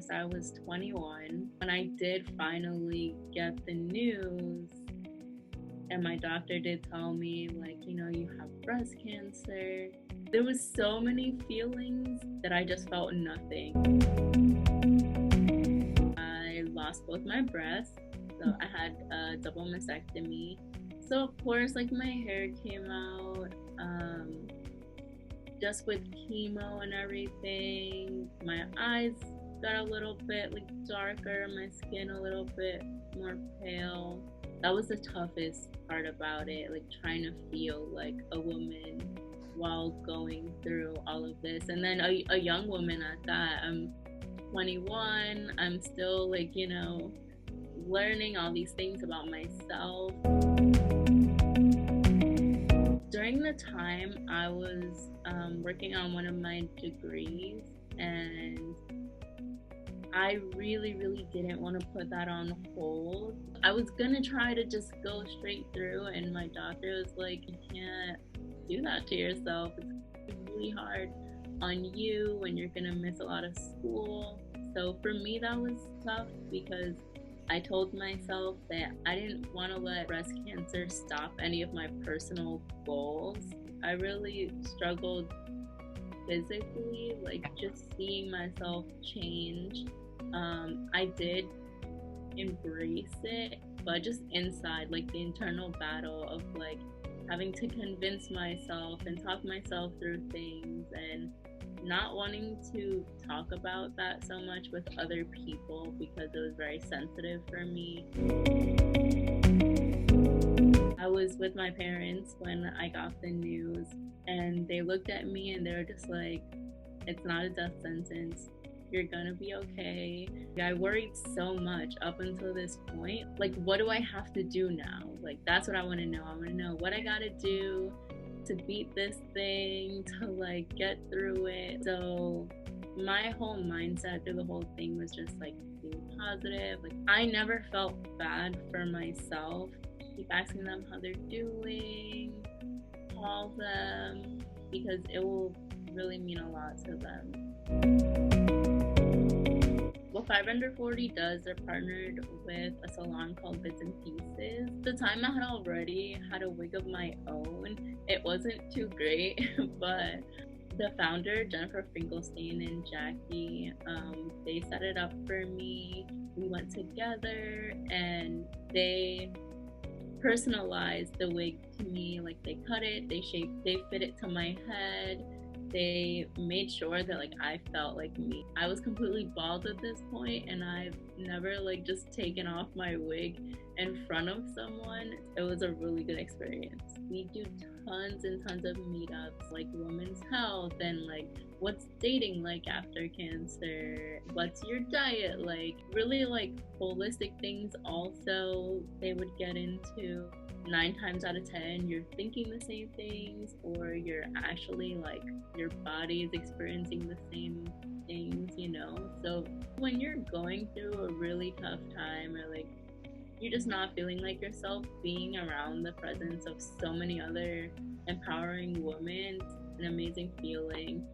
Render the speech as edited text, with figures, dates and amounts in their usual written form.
21st, I was 21. When I did finally get the news, and my doctor did tell me, like, you have breast cancer, there was so many feelings that I just felt nothing. I lost both my breasts, so I had a double mastectomy. So of course, like, my hair came out, just with chemo and everything. My eyes got a little bit like darker, my skin a little bit more pale. That was the toughest part about it, like trying to feel like a woman while going through all of this. And then a young woman at that. I'm 21, I'm still like, learning all these things about myself. During the time I was working on one of my degrees, and I really didn't want to put that on hold. I was gonna try to just go straight through, and my doctor was like, you can't do that to yourself. It's really hard on you, and you're gonna miss a lot of school. So for me, that was tough because I told myself that I didn't want to let breast cancer stop any of my personal goals. I really struggled physically, like just seeing myself change. I did embrace it, but just inside, like the internal battle of like having to convince myself and talk myself through things, and not wanting to talk about that so much with other people because it was very sensitive for me. I was with my parents when I got the news, and they looked at me and they were just like, it's not a death sentence. You're gonna be okay. I worried so much up until this point. Like, what do I have to do now? Like, that's what I want to know. I want to know what I gotta do to beat this thing, to like get through it. So my whole mindset through the whole thing was just like being positive. Like, I never felt bad for myself. Keep asking them how they're doing, call them, because it will really mean a lot to them. What 5 Under 40 does, they're partnered with a salon called Bits and Pieces. The time I had already had a wig of my own, it wasn't too great, but the founder, Jennifer Finkelstein and Jackie, they set it up for me. We went together and they personalized the wig to me. Like, they cut it, they fit it to my head. They made sure that like I felt like me. I was completely bald at this point, and I've never like just taken off my wig in front of someone. It was a really good experience. We do tons and tons of meetups, like women's health, and like what's dating like after cancer, what's your diet like, really like holistic things. Also, they would get into 9 times out of 10 you're thinking the same things, or you're actually like your body is experiencing the same things. So when you're going through a really tough time, or like you're just not feeling like yourself, being around the presence of so many other empowering women, it's an amazing feeling.